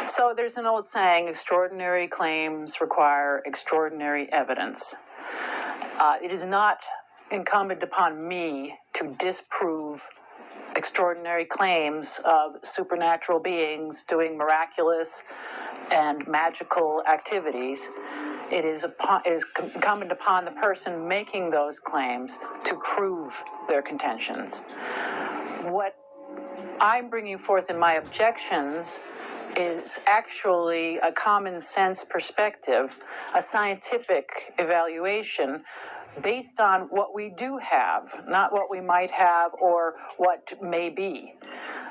So there's an old saying, extraordinary claims require extraordinary evidence. It is not incumbent upon me to disprove extraordinary claims of supernatural beings doing miraculous and magical activities. It is incumbent upon the person making those claims to prove their contentions. What I'm bringing forth in my objections is actually a common sense perspective, a scientific evaluation based on what we do have, not what we might have or what may be.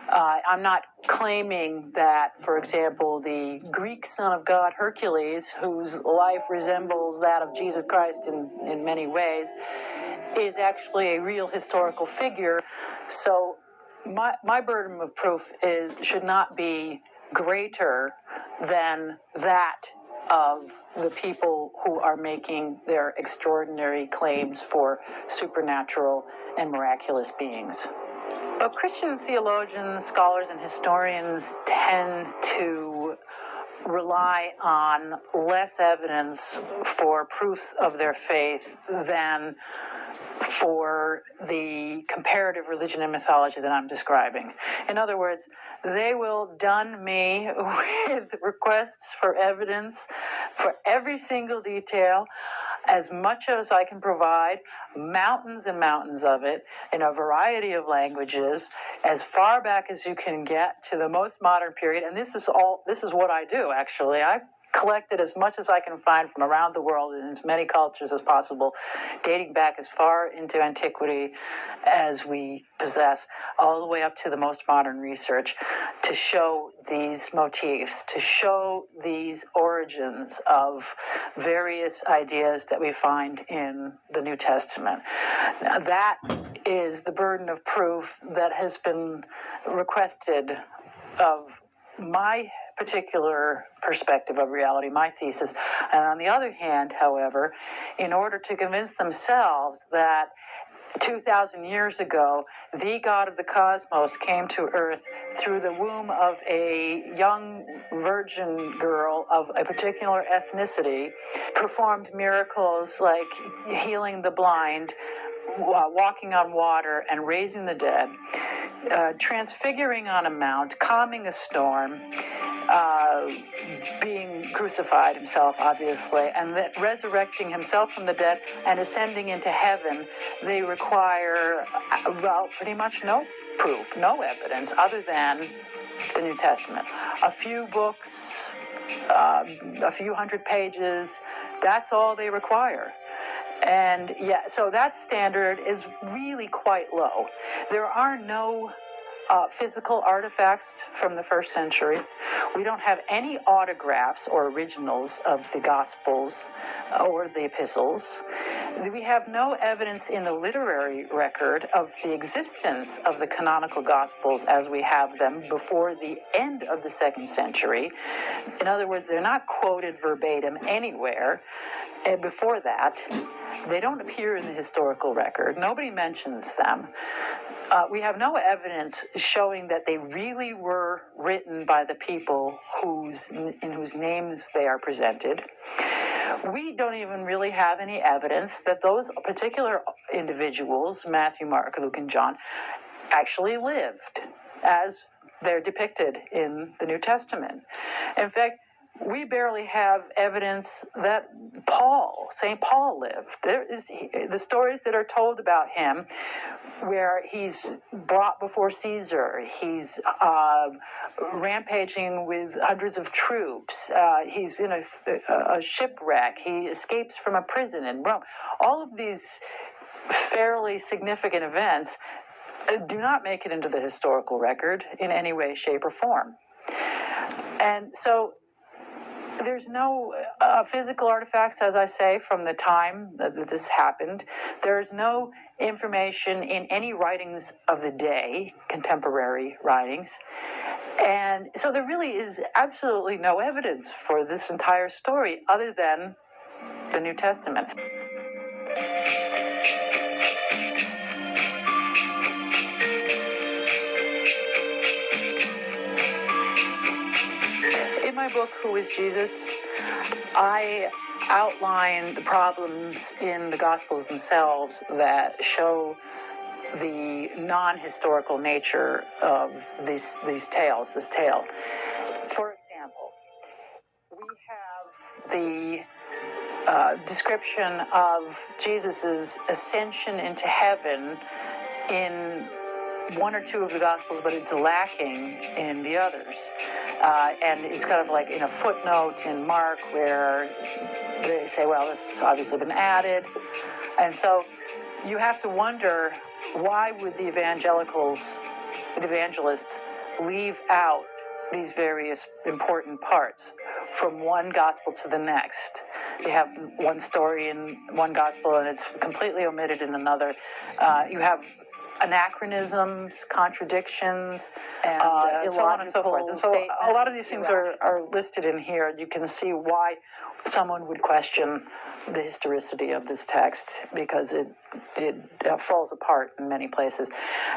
I'm not claiming that, for example, the Greek son of God, Hercules, whose life resembles that of Jesus Christ in many ways, is actually a real historical figure. So my burden of proof should not be greater than that of the people who are making their extraordinary claims for supernatural and miraculous beings. But Christian theologians, scholars, and historians tend to rely on less evidence for proofs of their faith than for the comparative religion and mythology that I'm describing. In other words, they will dun me with requests for evidence for every single detail, as much as I can provide, mountains and mountains of it, in a variety of languages, as far back as you can get to the most modern period. And this is what I do, actually. I collected as much as I can find from around the world in as many cultures as possible, dating back as far into antiquity as we possess, all the way up to the most modern research, to show these motifs, to show these origins of various ideas that we find in the New Testament. Now, that is the burden of proof that has been requested of my particular perspective of reality, my thesis. And on the other hand, however, in order to convince themselves that 2,000 years ago, the God of the cosmos came to Earth through the womb of a young virgin girl of a particular ethnicity, performed miracles like healing the blind, walking on water, and raising the dead, transfiguring on a mount, calming a storm, being crucified himself, obviously, and that resurrecting himself from the dead and ascending into heaven, they require, well, pretty much no proof, no evidence other than the New Testament. A few books, a few hundred pages, that's all they require. And yeah, so that standard is really quite low. There are no physical artifacts from the first century. We don't have any autographs or originals of the Gospels or the epistles. We have no evidence in the literary record of the existence of the canonical Gospels as we have them before the end of the second century. In other words, they're not quoted verbatim anywhere. And before that, they don't appear in the historical record. Nobody mentions them. We have no evidence showing that they really were written by the people in whose names they are presented. We don't even really have any evidence that those particular individuals, Matthew, Mark, Luke, and John, actually lived as they're depicted in the New Testament. In fact, we barely have evidence that St. Paul lived. There is the stories that are told about him, where he's brought before Caesar, he's rampaging with hundreds of troops, he's in a shipwreck, he escapes from a prison in Rome. All of these fairly significant events do not make it into the historical record in any way, shape, or form. And so there's no physical artifacts, as I say, from the time that this happened. There's no information in any writings of the day, contemporary writings. And so there really is absolutely no evidence for this entire story other than the New Testament. my book, Who is Jesus?, I outline the problems in the Gospels themselves that show the non-historical nature of these tales, this tale. For example, we have the description of Jesus's ascension into heaven in one or two of the Gospels, but it's lacking in the others. And it's kind of like in a footnote in Mark where they say, well, this has obviously been added. And so you have to wonder, why would the evangelists leave out these various important parts from one gospel to the next? You have one story in one gospel and it's completely omitted in another. You have anachronisms, contradictions, and so on and so forth. And so a lot of these things are listed in here. You can see why someone would question the historicity of this text, because it falls apart in many places.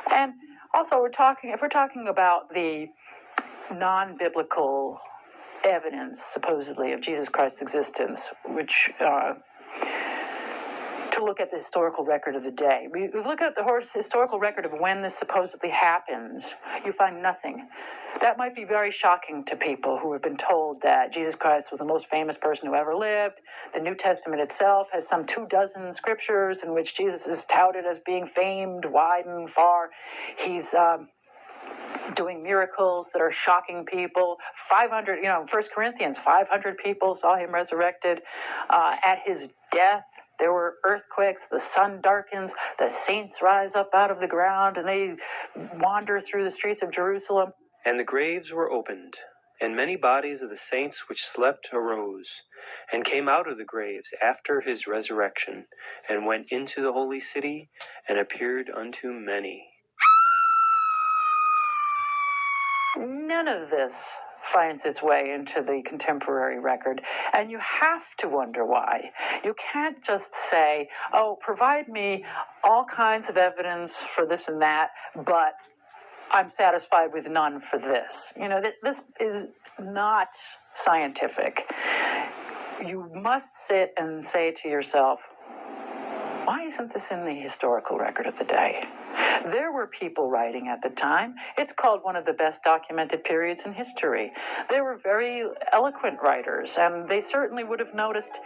And also, if we're talking about the non-biblical evidence, supposedly, of Jesus Christ's existence, which to look at the historical record of the day. We look at the historical record of when this supposedly happens, you find nothing. That might be very shocking to people who have been told that Jesus Christ was the most famous person who ever lived. The New Testament itself has some 24 scriptures in which Jesus is touted as being famed wide and far. He's doing miracles that are shocking people. 500, 1 Corinthians, 500 people saw him resurrected. At his death, there were earthquakes, the sun darkens, the saints rise up out of the ground, and they wander through the streets of Jerusalem. And the graves were opened, and many bodies of the saints which slept arose, and came out of the graves after his resurrection, and went into the holy city, and appeared unto many. None of this finds its way into the contemporary record, and you have to wonder why. You can't just say, oh, provide me all kinds of evidence for this and that, but I'm satisfied with none for this. This is not scientific. You must sit and say to yourself, why isn't this in the historical record of the day? There were people writing at the time. It's called one of the best documented periods in history. They were very eloquent writers, and they certainly would have noticed,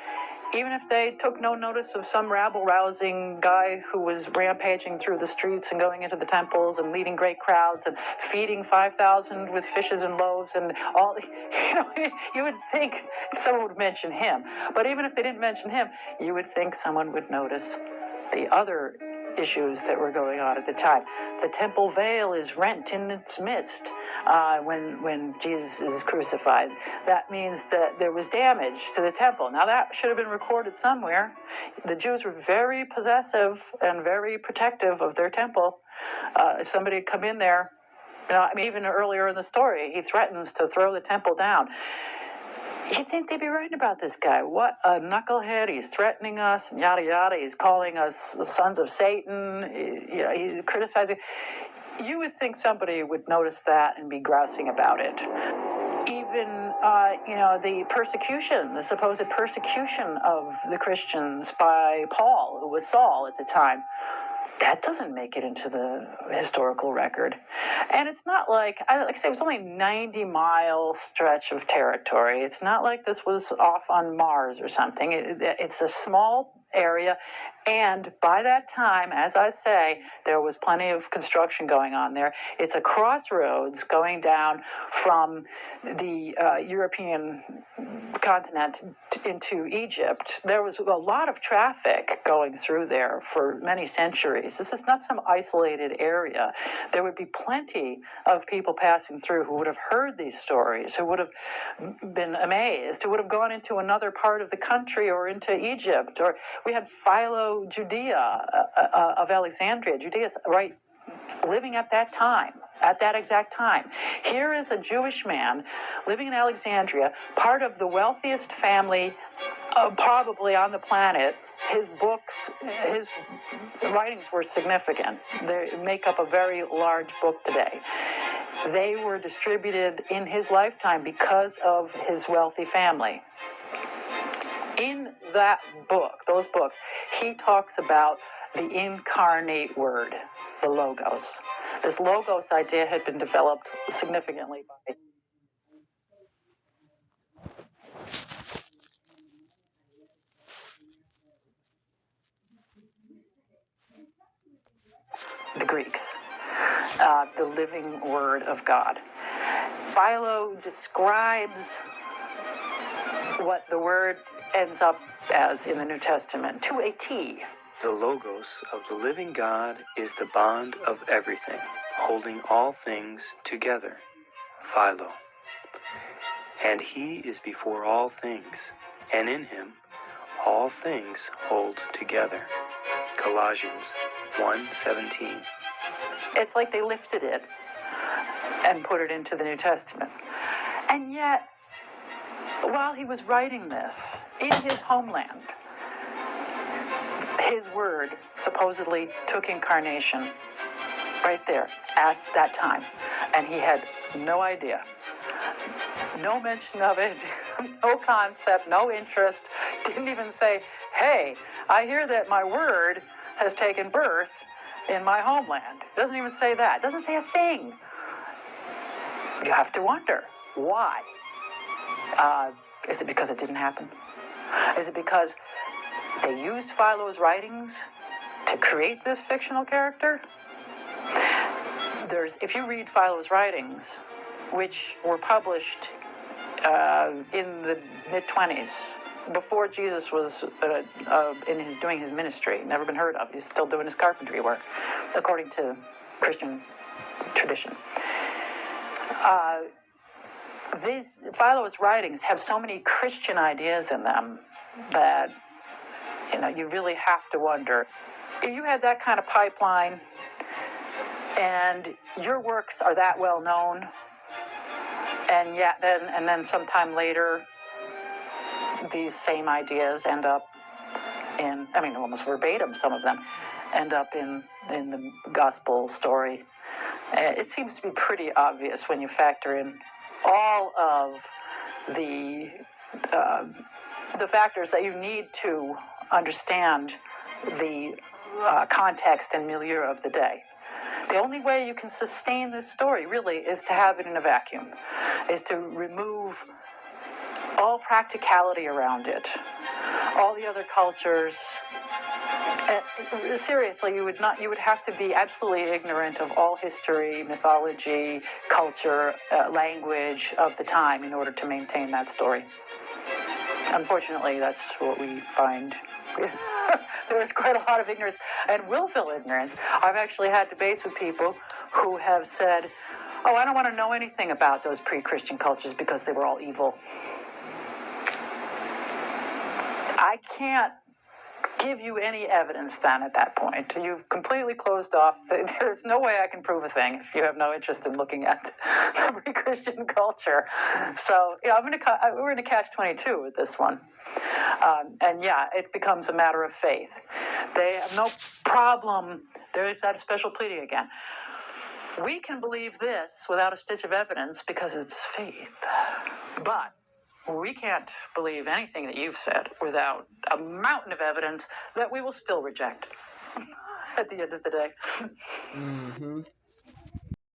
even if they took no notice of some rabble-rousing guy who was rampaging through the streets and going into the temples and leading great crowds and feeding 5,000 with fishes and loaves and all, you would think someone would mention him. But even if they didn't mention him, you would think someone would notice the other issues that were going on at the time. The temple veil is rent in its midst when Jesus is crucified. That means that there was damage to the temple. Now that should have been recorded somewhere. The Jews were very possessive and very protective of their temple. If somebody had come in there, even earlier in the story, he threatens to throw the temple down. You'd think they'd be writing about this guy. What a knucklehead. He's threatening us, and yada, yada. He's calling us sons of Satan. He's criticizing. You would think somebody would notice that and be grousing about it. Even, the persecution, the supposed persecution of the Christians by Paul, who was Saul at the time. That doesn't make it into the historical record. And it's not like I say, it was only a 90-mile stretch of territory. It's not like this was off on Mars or something. It's a small area. And by that time, as I say, there was plenty of construction going on there. It's a crossroads going down from the European continent into Egypt. There was a lot of traffic going through there for many centuries. This is not some isolated area. There would be plenty of people passing through who would have heard these stories, who would have been amazed, who would have gone into another part of the country or into Egypt. Or we had Philo Judea of Alexandria. Judea's right living at that time, at that exact time. Here is a Jewish man living in Alexandria, part of the wealthiest family probably on the planet, his books, his writings were significant. They make up a very large book today. They were distributed in his lifetime because of his wealthy family. In that book, those books, he talks about the incarnate word, the logos. This logos idea had been developed significantly by the Greeks, the living word of God. Philo describes what the word ends up as in the New Testament to a T. The Logos of the living God is the bond of everything, holding all things together. Philo. And he is before all things, and in him all things hold together. Colossians 1:17. It's like they lifted it and put it into the New Testament. And yet, while he was writing this in his homeland, his word supposedly took incarnation right there at that time. And he had no idea. No mention of it, no concept, no interest. Didn't even say, hey, I hear that my word has taken birth in my homeland. Doesn't even say that. Doesn't say a thing. You have to wonder, why? Is it because it didn't happen? Is it because they used Philo's writings to create this fictional character? If you read Philo's writings, which were published in the mid-20s, before Jesus was doing his ministry, never been heard of. He's still doing his carpentry work, according to Christian tradition. These Philo's writings have so many Christian ideas in them that you really have to wonder. If you had that kind of pipeline, and your works are that well known, and yet then sometime later, these same ideas end up in, almost verbatim, some of them end up in the gospel story. It seems to be pretty obvious when you factor in all of the factors that you need to understand the context and milieu of the day. The only way you can sustain this story, really, is to have it in a vacuum, is to remove all practicality around it, all the other cultures. Seriously, you would have to be absolutely ignorant of all history, mythology, culture, language of the time in order to maintain that story. Unfortunately, that's what we find. There is quite a lot of ignorance, and willful ignorance. I've actually had debates with people who have said, oh, I don't want to know anything about those pre-Christian cultures because they were all evil. I can't give you any evidence then at that point. You've completely closed off. There's no way I can prove a thing if you have no interest in looking at the pre-Christian culture. So, we're in a catch-22 with this one. It becomes a matter of faith. They have no problem. There is that special pleading again. We can believe this without a stitch of evidence because it's faith. But we can't believe anything that you've said without a mountain of evidence that we will still reject at the end of the day. Mm-hmm.